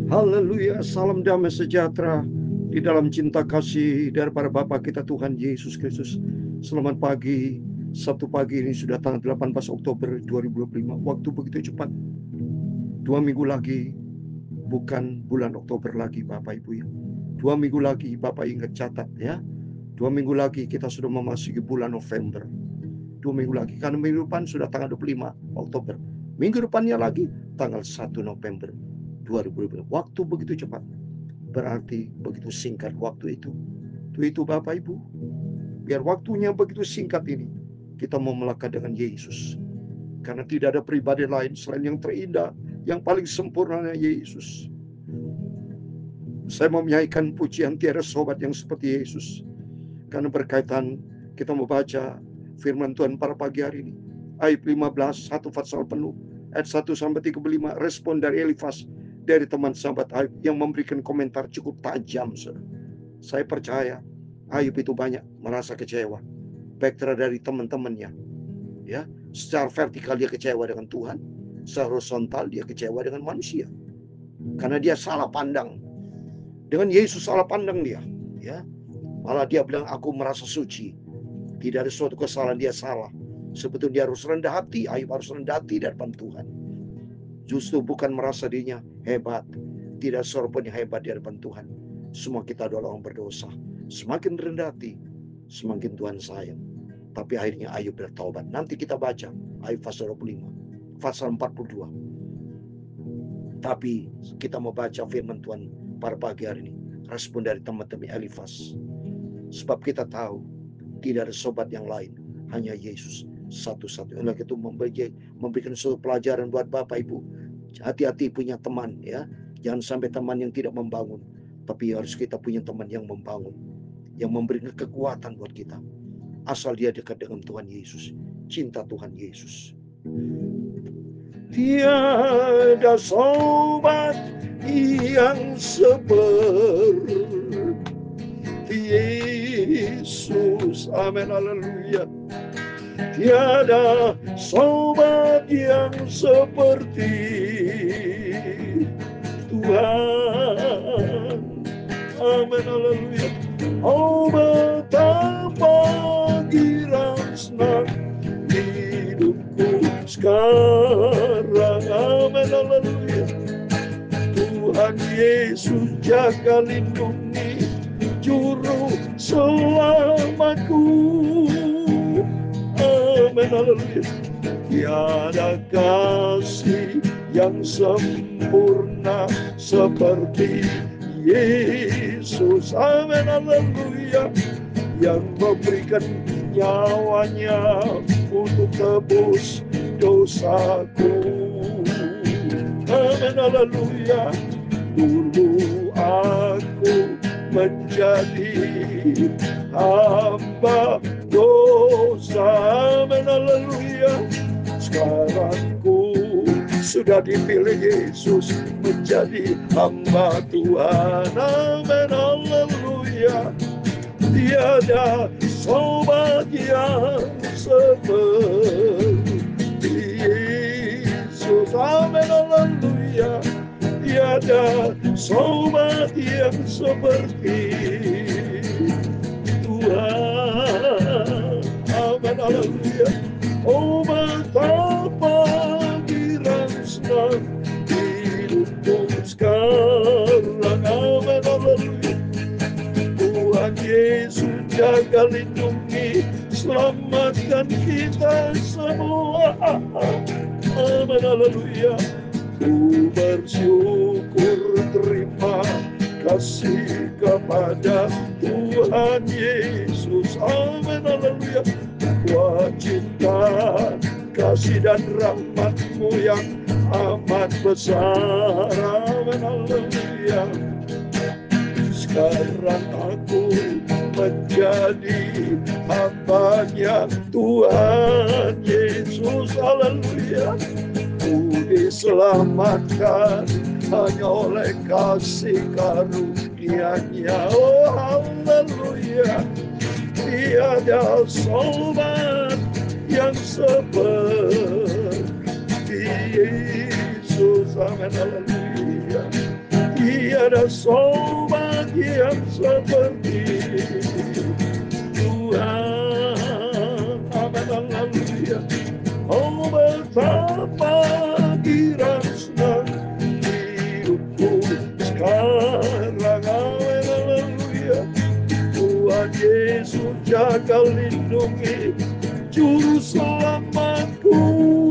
Haleluya, salam damai sejahtera di dalam cinta kasih daripada Bapa kita Tuhan Yesus Kristus. Selamat pagi, Sabtu pagi ini sudah tanggal 18 Oktober 2025. Waktu begitu cepat. 2 minggu lagi, bukan bulan Oktober lagi Bapak Ibu ya. 2 minggu lagi Bapak ingat catat ya. 2 minggu lagi kita sudah memasuki bulan November. 2 minggu lagi, karena minggu depan sudah tanggal 25 Oktober. Minggu depannya lagi tanggal 1 November 2020. Waktu begitu cepat. Berarti begitu singkat waktu itu. Itu Bapak Ibu. Biar waktunya begitu singkat ini, kita mau melekat dengan Yesus. Karena tidak ada pribadi lain selain yang terindah, yang paling sempurna Yesus. Saya mau menyanyikan pujian tiada sobat yang seperti Yesus. Karena berkaitan kita membaca firman Tuhan pada pagi hari ini. Ayat 15, satu pasal penuh. Ayat 1 sampai 35, respon dari Elifas, dari teman sahabat Ayub yang memberikan komentar cukup tajam. Saya percaya Ayub itu banyak merasa kecewa, baik dari teman-temannya, ya, secara vertikal dia kecewa dengan Tuhan, secara horizontal dia kecewa dengan manusia, karena dia salah pandang dengan Yesus, salah pandang dia, ya. Malah dia bilang, aku merasa suci. Tidak ada suatu kesalahan, dia salah. Sebetulnya dia harus rendah hati. Ayub harus rendah hati di hadapan Tuhan. Justru bukan merasa dirinya hebat. Tidak seorang yang hebat di hadapan Tuhan. Semua kita adalah orang berdosa. Semakin rendah hati, semakin Tuhan sayang. Tapi akhirnya Ayub bertobat. Nanti kita baca Ayub pasal 25, pasal 42. Tapi kita mau baca firman Tuhan pada pagi hari ini. Respon dari teman-teman Elifas. Sebab kita tahu tidak ada sobat yang lain, hanya Yesus satu-satunya. Oleh itu memberikan suatu pelajaran buat Bapak Ibu. Hati-hati punya teman ya. Jangan sampai teman yang tidak membangun, tapi harus kita punya teman yang membangun, yang memberikan kekuatan buat kita. Asal dia dekat dengan Tuhan Yesus, cinta Tuhan Yesus. Tiada sobat yang seperti Yesus, amin, haleluya. Tiada sobat yang seperti Tuhan, amin, haleluya. Oh, betapa girang senang hidupku sekarang, amin, haleluya. Tuhan Yesus jaga lindungi juru selamatku, amin, haleluya. Tiada kasih yang sempurna seperti Yesus, amin, haleluya. Yang memberikan nyawanya untuk tebus dosaku, amin, haleluya. Dulu aku menjadi hamba dosa, amin, haleluya. Sekarang ku sudah dipilih Yesus menjadi hamba Tuhan, amin, haleluya. Tiada sobat yang seperti Yesus, amin, haleluya. Tiada sobat yang seperti Tuhan, amin, haleluya. Oh, betapa girang senang hidupku sekarang, amin, haleluya. Tuhan Yesus jaga lindungi, selamatkan kita semua, amin, haleluya. Ku bersyukur, terima kasih kepada Tuhan Yesus, amin, haleluya. Wah, cinta, kasih dan rahmat-Mu yang amat besar, amin, haleluya. Sekarang aku menjadi hamba-Nya Tuhan Yesus, haleluya. Ku diselamatkan hanya oleh kasih karunia-Nya, oh haleluya. Tiada sobat yang seperti Yesus, Amin, haleluya. Tiada sobat yang seperti Tuhan. Amin, haleluya. Oh, betapa girang senang hidupku sekarang. Amin, haleluya. Tuhan Yesus jaga lindungi Juru selamatku.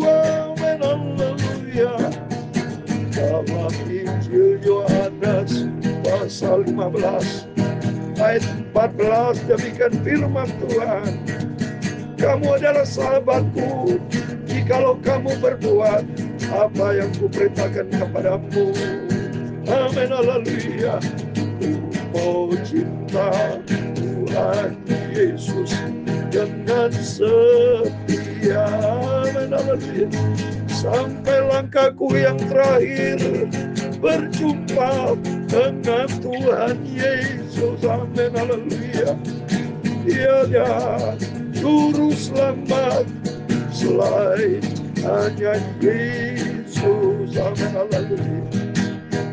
Amin, haleluya. Dalam Injil Yohanes pasal 15 ayat 14 demikian firman Tuhan, kamu adalah sahabatku jikalau kamu berbuat apa yang kuperintahkan kepadamu. Amin, haleluya. Oh, cinta Tuhan Yesus dengan setia. Amin, haleluya. Sampai langkahku yang terakhir berjumpa dengan Tuhan Yesus. Amin, haleluya. Tiada juru selamat selain hanya Yesus. Amin, haleluya.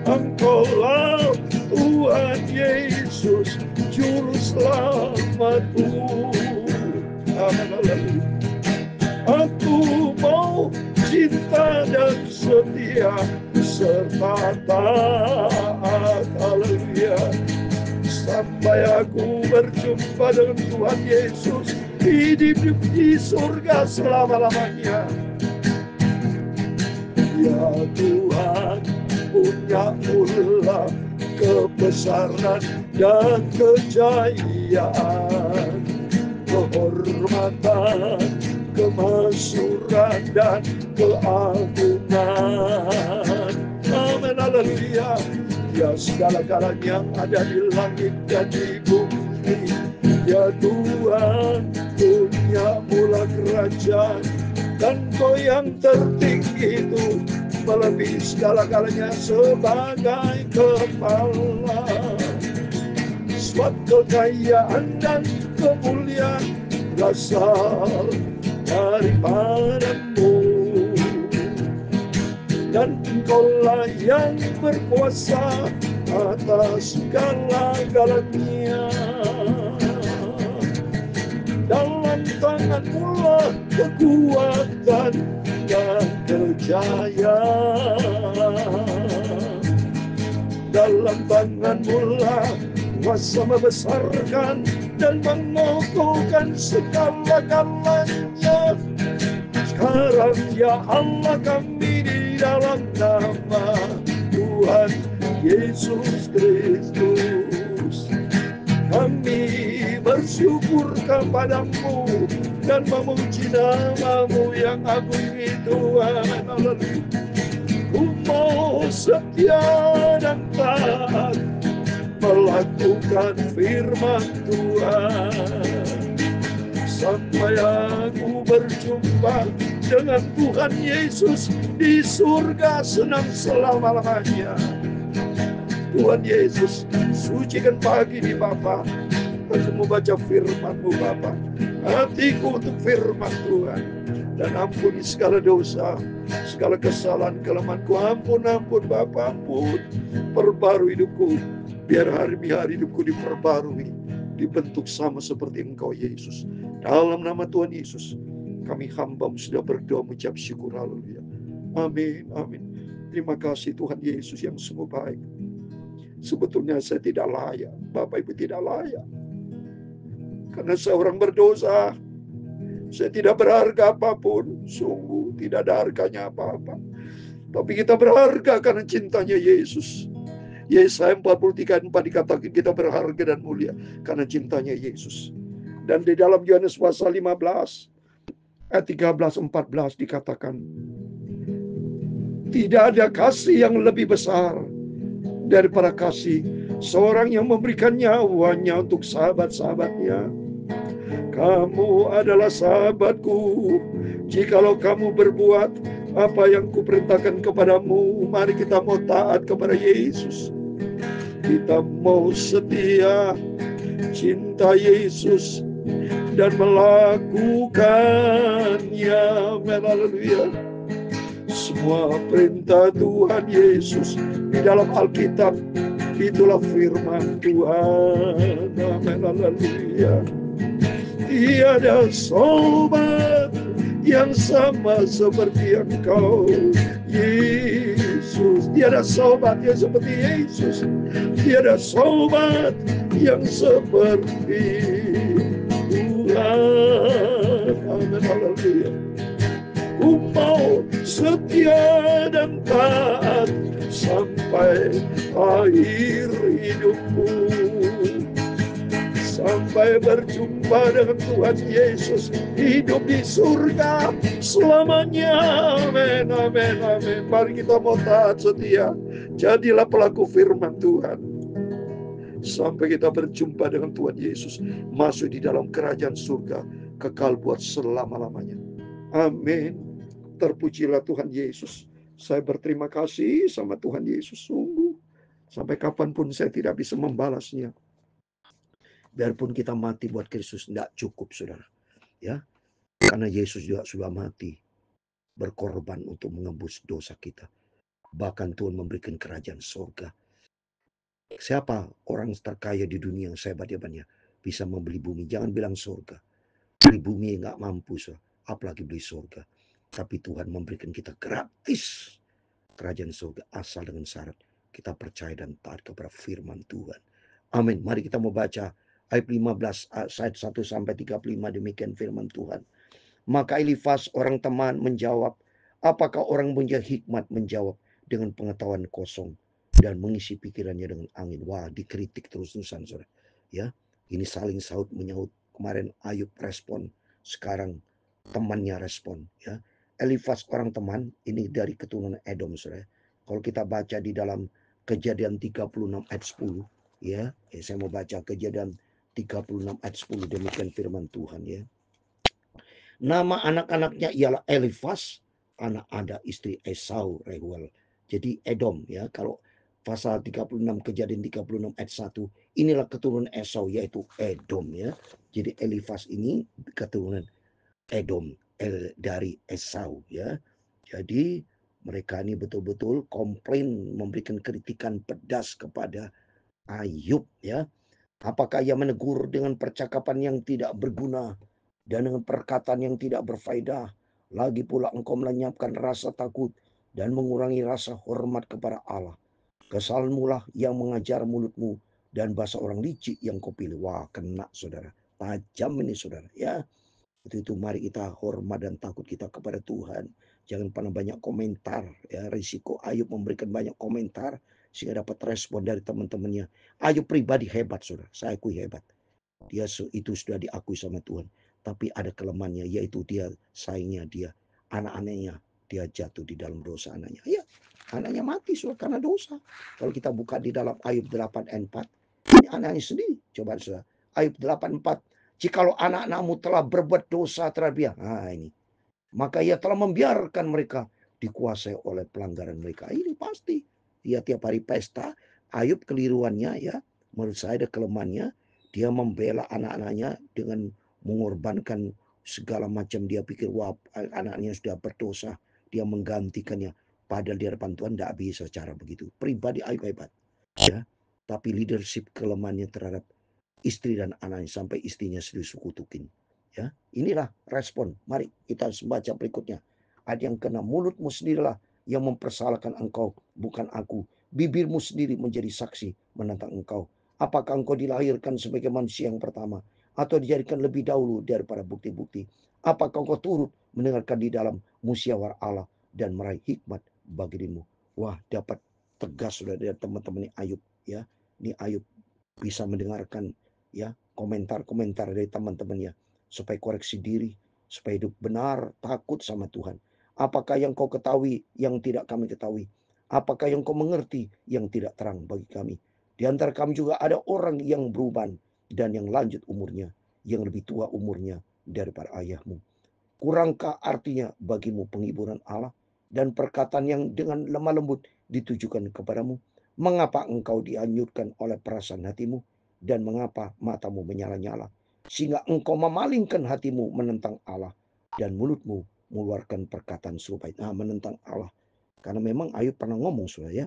Engkaulah Tuhan Yesus juru selamatku. Amin, haleluya. Aku mau cinta dan setia serta taat, haleluya, sampai aku berjumpa dengan Tuhan Yesus hidup di surga selama-lamanya. Ya Tuhan, punya ulah kebesaran dan kejayaan, kehormatan, kemasyuran dan keagungan. Amin, haleluya. Ya segala-galanya yang ada di langit dan di bumi, ya Tuhan, punya mula kerajaan, dan Kau yang tertinggi itu melebihi segala-galanya sebagai kepala. Suatu kekayaan dan kemuliaan berasal daripadamu, dan Engkaulah yang berkuasa atas segala-galanya. Dalam tangan-Mu lah kekuatan dan kejayaan. Dalam tangan-Mu lah kuasa membesarkan dan mengokohkan segala-galanya. Sekarang ya Allah, kami di dalam nama Tuhan Yesus Kristus, kami bersyukur kepada-Mu dan memuji nama-Mu yang agung itu. Haleluya. Ku mau setia dan taat melakukan firman Tuhan sampai aku berjumpa dengan Tuhan Yesus di surga senang selama-lamanya. Tuhan Yesus, sucikan pagi ini Bapa. Aku mau baca firman-Mu Bapa. Hatiku untuk firman Tuhan, dan ampuni segala dosa, segala kesalahan, kelemahanku. Ampun Bapa, ampun. Perbarui hidupku, biar hari-hari hidupku diperbarui, dibentuk sama seperti Engkau Yesus. Dalam nama Tuhan Yesus, kami hamba-Mu sudah berdoa mengucap syukur. Haleluya. Amin, amin. Terima kasih Tuhan Yesus yang sungguh baik. Sebetulnya saya tidak layak, Bapak Ibu tidak layak, karena seorang berdosa. Saya tidak berharga apapun, sungguh tidak ada harganya apa-apa. Tapi kita berharga karena cintanya Yesus. Yesaya 43:4 dikatakan kita berharga dan mulia karena cintanya Yesus. Dan di dalam Yohanes pasal 15 ayat 13-14 dikatakan, tidak ada kasih yang lebih besar daripada kasih seorang yang memberikan nyawanya untuk sahabat-sahabatnya. Kamu adalah sahabatku jikalau kamu berbuat apa yang kuperintahkan kepadamu. Mari kita mau taat kepada Yesus. Kita mau setia, cinta Yesus, dan melakukannya. Haleluya. Semua perintah Tuhan Yesus di dalam Alkitab, itulah firman Tuhan. Amin, haleluya. Tiada sobat yang sama seperti Engkau, Yesus. Tiada sobat yang seperti Yesus. Tiada sobat yang seperti Tuhan. Amin, haleluya. Mau setia dan taat sampai akhir hidupku, sampai berjumpa dengan Tuhan Yesus, hidup di surga selamanya. Amin, amin, amin. Mari kita mau taat setia, jadilah pelaku firman Tuhan sampai kita berjumpa dengan Tuhan Yesus, masuk di dalam kerajaan surga kekal buat selama-lamanya. Amin. Terpujilah Tuhan Yesus. Saya berterima kasih sama Tuhan Yesus, sungguh sampai kapanpun saya tidak bisa membalasnya. Biarpun kita mati buat Kristus, tidak cukup, saudara. Ya, karena Yesus juga sudah mati, berkorban untuk menebus dosa kita. Bahkan Tuhan memberikan kerajaan surga. Siapa orang terkaya di dunia yang sehebat-hebatnya bisa membeli bumi? Jangan bilang surga. Beli bumi nggak mampu, saudara. Apalagi beli surga. Tapi Tuhan memberikan kita gratis kerajaan surga asal dengan syarat kita percaya dan taat kepada firman Tuhan. Amin. Mari kita mau baca ayat 15 ayat 1 sampai 35, demikian firman Tuhan. Maka Elifas orang teman menjawab, apakah orang punya hikmat menjawab dengan pengetahuan kosong dan mengisi pikirannya dengan angin. Wah, dikritik terus-terusan, saudara. Ya, ini saling saut menyaut. Kemarin Ayub respon, sekarang temannya respon, ya. Elifas orang teman ini dari keturunan Edom, saudara. Kalau kita baca di dalam Kejadian 36 ayat 10, ya, saya mau baca Kejadian 36 ayat 10, demikian firman Tuhan, ya. Nama anak-anaknya ialah Elifas, anak Ada, istri Esau, Reuel. Jadi Edom, ya. Kalau pasal 36 Kejadian 36 ayat 1, inilah keturunan Esau, yaitu Edom, ya. Jadi Elifas ini keturunan Edom, dari Esau, ya. Jadi mereka ini betul-betul komplain, memberikan kritikan pedas kepada Ayub, ya. Apakah ia menegur dengan percakapan yang tidak berguna dan dengan perkataan yang tidak berfaedah? Lagi pula engkau melenyapkan rasa takut dan mengurangi rasa hormat kepada Allah. Kesalahanmulah yang mengajar mulutmu dan bahasa orang licik yang kau pilih. Wah, kena, saudara. Tajam ini, saudara, ya. Itu mari kita hormat dan takut kita kepada Tuhan. Jangan pernah banyak komentar, ya. Risiko Ayub memberikan banyak komentar sehingga dapat respon dari teman-temannya. Ayub pribadi hebat, saudara. Saya akui hebat. Dia itu sudah diakui sama Tuhan. Tapi ada kelemahannya, yaitu dia sayangnya dia anak-anaknya dia jatuh di dalam dosa anaknya. Ya, anaknya mati saudara karena dosa. Kalau kita buka di dalam Ayub 8 ayat 4, ini anaknya sendiri. Coba saudara. Ayub 8:4. Jikalau anak-anakmu telah berbuat dosa terhadap dia, nah ini, maka ia telah membiarkan mereka dikuasai oleh pelanggaran mereka. Ini pasti. Dia tiap hari pesta. Ayub keliruannya, ya, menurut saya ada kelemahannya. Dia membela anak-anaknya dengan mengorbankan segala macam. Dia pikir, wah, anaknya sudah berdosa, dia menggantikannya. Padahal di hadapan Tuhan tidak bisa cara begitu. Pribadi Ayub hebat, ya. Tapi leadership kelemahannya terhadap istri dan anaknya sampai istrinya sendiri kutukin. Ya, inilah respon. Mari kita baca berikutnya. Ayat yang ke-6, mulutmu sendirilah yang mempersalahkan engkau, bukan aku. Bibirmu sendiri menjadi saksi menentang engkau. Apakah engkau dilahirkan sebagai manusia yang pertama, atau dijadikan lebih dahulu daripada bukti-bukti? Apakah engkau turut mendengarkan di dalam musyawarah Allah dan meraih hikmat bagi dirimu? Wah, dapat tegas sudah dari teman-teman Ayub, ya. Ini Ayub bisa mendengarkan, ya, komentar-komentar dari teman-temannya supaya koreksi diri, supaya hidup benar, takut sama Tuhan. Apakah yang kau ketahui yang tidak kami ketahui? Apakah yang kau mengerti yang tidak terang bagi kami? Di antara kami juga ada orang yang beruban dan yang lanjut umurnya, yang lebih tua umurnya daripada ayahmu. Kurangkah artinya bagimu penghiburan Allah dan perkataan yang dengan lemah lembut ditujukan kepadamu? Mengapa engkau dihanyutkan oleh perasaan hatimu? Dan mengapa matamu menyala-nyala? Sehingga engkau memalingkan hatimu menentang Allah dan mulutmu mengeluarkan perkataan serupa. Nah, menentang Allah Karena memang Ayub pernah ngomong saudara ya,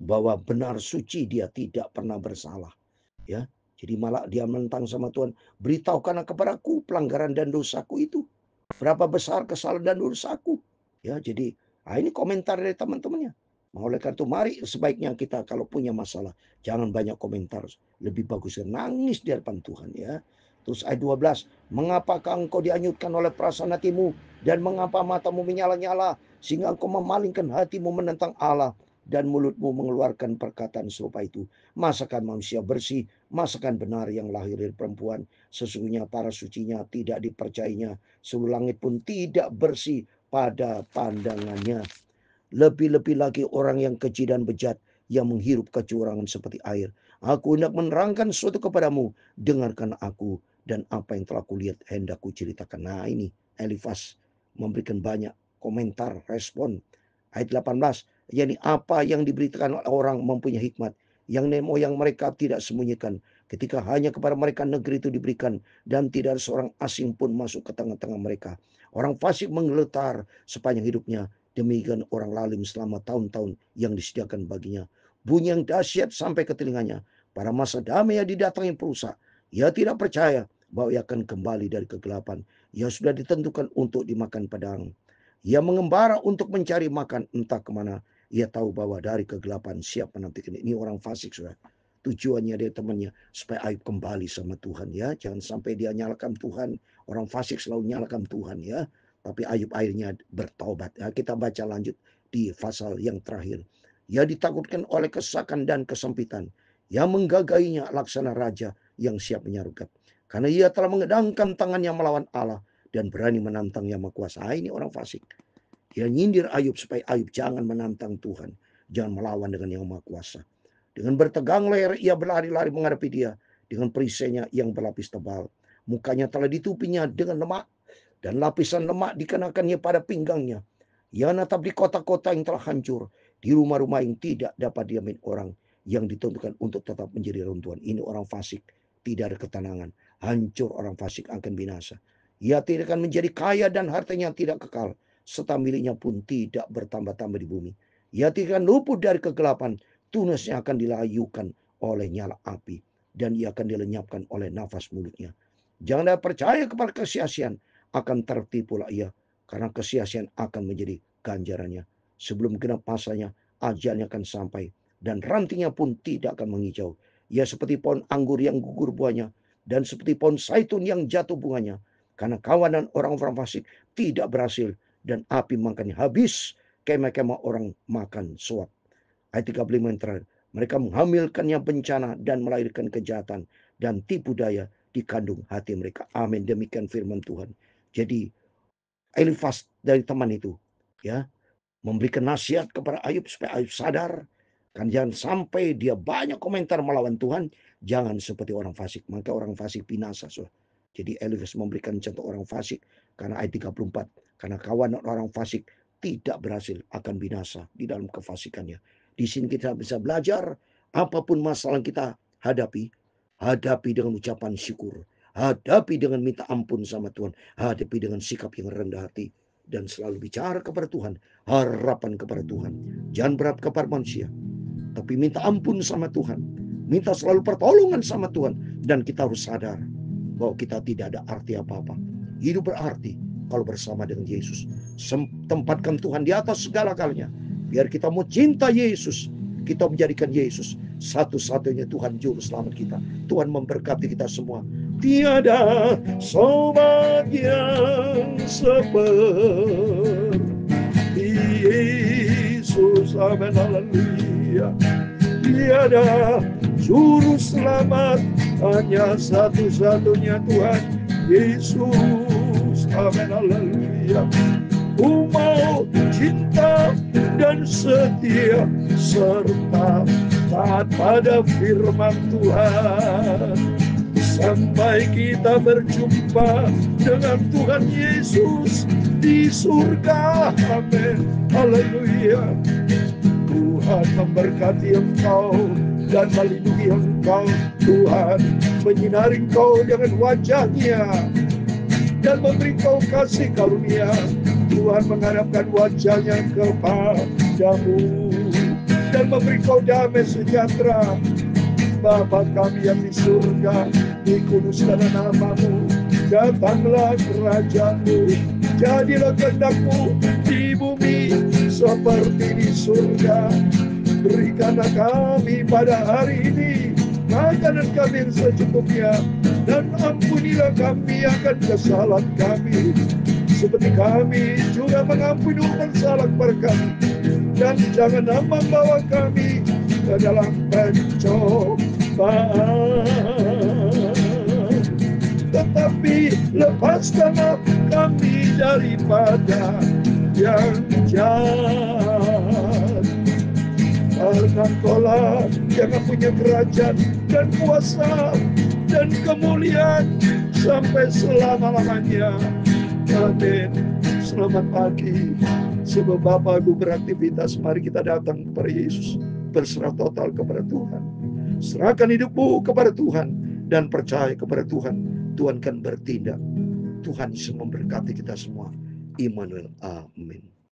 bahwa benar suci dia tidak pernah bersalah. Ya, jadi malah dia menentang sama Tuhan, beritahukanlah kepadaku pelanggaran dan dosaku itu. Berapa besar kesalahan dan dosaku. Ya, jadi ini komentar dari teman-temannya. Oleh karena itu mari sebaiknya kita kalau punya masalah jangan banyak komentar. Lebih bagus nangis di hadapan Tuhan ya. Terus ayat 12, mengapakah engkau dianyutkan oleh perasaan hatimu dan mengapa matamu menyala-nyala sehingga engkau memalingkan hatimu menentang Allah dan mulutmu mengeluarkan perkataan serupa itu. Masakan manusia bersih, masakan benar yang lahir dari perempuan. Sesungguhnya para sucinya tidak dipercayainya, seluruh langit pun tidak bersih pada pandangannya. Lebih-lebih lagi orang yang keji dan bejat yang menghirup kecurangan seperti air. Aku hendak menerangkan sesuatu kepadamu, dengarkan aku dan apa yang telah kulihat hendak kuceritakan. Nah ini Elifas memberikan banyak komentar, respon. Ayat 18, yakni apa yang diberitakan oleh orang mempunyai hikmat, yang nenek moyang mereka tidak sembunyikan, ketika hanya kepada mereka negeri itu diberikan, dan tidak ada seorang asing pun masuk ke tengah-tengah mereka. Orang fasik menggeletar sepanjang hidupnya, demikian orang lalim selama tahun-tahun yang disediakan baginya. Bunyi yang dahsyat sampai ke telinganya. Pada masa damai yang didatangi perusak, ia tidak percaya bahwa ia akan kembali dari kegelapan. Ia sudah ditentukan untuk dimakan pedang. Ia mengembara untuk mencari makan entah kemana. Ia tahu bahwa dari kegelapan siap menantikan. Ini orang fasik sudah. Tujuannya dia temannya supaya Ayub kembali sama Tuhan ya. Jangan sampai dia nyalakan Tuhan. Orang fasik selalu nyalakan Tuhan ya. Tapi Ayub akhirnya bertobat. Ya, kita baca lanjut di pasal yang terakhir. Ia ditakutkan oleh kesesakan dan kesempitan. Ia menggagainya laksana raja yang siap menyargap. Karena ia telah mengedangkan tangannya melawan Allah dan berani menantang yang maha kuasa. Ini orang fasik. Dia nyindir Ayub supaya Ayub jangan menantang Tuhan. Jangan melawan dengan yang maha kuasa. Dengan bertegang leher ia berlari-lari menghadapi dia. Dengan perisainya yang berlapis tebal. Mukanya telah ditupinya dengan lemak. Dan lapisan lemak dikenakannya pada pinggangnya. Ia menatap di kota-kota yang telah hancur. Di rumah-rumah yang tidak dapat diamin orang. Yang ditentukan untuk tetap menjadi runtuhan. Ini orang fasik. Tidak ada ketenangan. Hancur orang fasik akan binasa. Ia tidak akan menjadi kaya dan hartanya tidak kekal. Serta miliknya pun tidak bertambah-tambah di bumi. Ia tidak akan luput dari kegelapan. Tunasnya akan dilayukan oleh nyala api. Dan ia akan dilenyapkan oleh nafas mulutnya. Jangan percaya kepada kesia-siaan. Akan tertipulah ia. Karena kesia-siaan akan menjadi ganjarannya. Sebelum genap masanya, ajalnya akan sampai. Dan rantingnya pun tidak akan mengijau. Ia seperti pohon anggur yang gugur buahnya. Dan seperti pohon zaitun yang jatuh bunganya. Karena kawanan orang-orang fasik tidak berhasil. Dan api makannya habis. Kemah-kemah orang makan suap. Ayat 35 yang terakhir. Mereka menghamilkannya bencana dan melahirkan kejahatan. Dan tipu daya di kandung hati mereka. Amin. Demikian firman Tuhan. Jadi Elifas dari teman itu ya memberikan nasihat kepada Ayub supaya Ayub sadar, kan jangan sampai dia banyak komentar melawan Tuhan, jangan seperti orang fasik, maka orang fasik binasa. So. Jadi Elifas memberikan contoh orang fasik karena ayat 34, karena kawan orang fasik tidak berhasil akan binasa di dalam kefasikannya. Di sini kita bisa belajar apapun masalah kita hadapi dengan ucapan syukur. Hadapi dengan minta ampun sama Tuhan. Hadapi dengan sikap yang rendah hati. Dan selalu bicara kepada Tuhan. Harapan kepada Tuhan. Jangan berharap kepada manusia. Tapi minta ampun sama Tuhan. Minta selalu pertolongan sama Tuhan. Dan kita harus sadar bahwa kita tidak ada arti apa-apa. Hidup berarti kalau bersama dengan Yesus. Tempatkan Tuhan di atas segala-galanya. Biar kita mau cinta Yesus. Kita menjadikan Yesus satu-satunya Tuhan juru selamat kita. Tuhan memberkati kita semua. Tiada sobat yang seperti Yesus. Amin, haleluya. Tiada juru selamat, hanya satu-satunya Tuhan Yesus. Amin, haleluya. Ku mau cinta dan setia serta taat pada firman Tuhan sampai kita berjumpa dengan Tuhan Yesus di surga. Amin, haleluya. Tuhan memberkati engkau dan melindungi engkau. Tuhan menyinari engkau dengan wajah-Nya dan memberi kau kasih karunia. Tuhan menghadapkan wajahnya kepadamu dan memberi kau damai sejahtera. Bapa kami yang di surga, dikuduskanlah namamu, datanglah kerajaan-Mu, jadilah kehendak-Mu di bumi seperti di surga. Berikanlah kami pada hari ini makanan kami yang secukupnya, dan ampunilah kami akan kesalahan kami, seperti kami juga mengampuni orang salah kepada kami. Dan jangan membawa kami ke dalam pencobaan, tetapi lepaskanlah kami daripada yang jahat. Karena Engkau-lah yang punya kerajaan dan kuasa dan kemuliaan sampai selama-lamanya. Amin. Selamat pagi. Sebab Bapak Ibu beraktivitas, mari kita datang kepada Yesus, berserah total kepada Tuhan. Serahkan hidupmu kepada Tuhan dan percaya kepada Tuhan. Tuhan kan bertindak. Tuhan Yesus memberkati kita semua. Immanuel. Amin.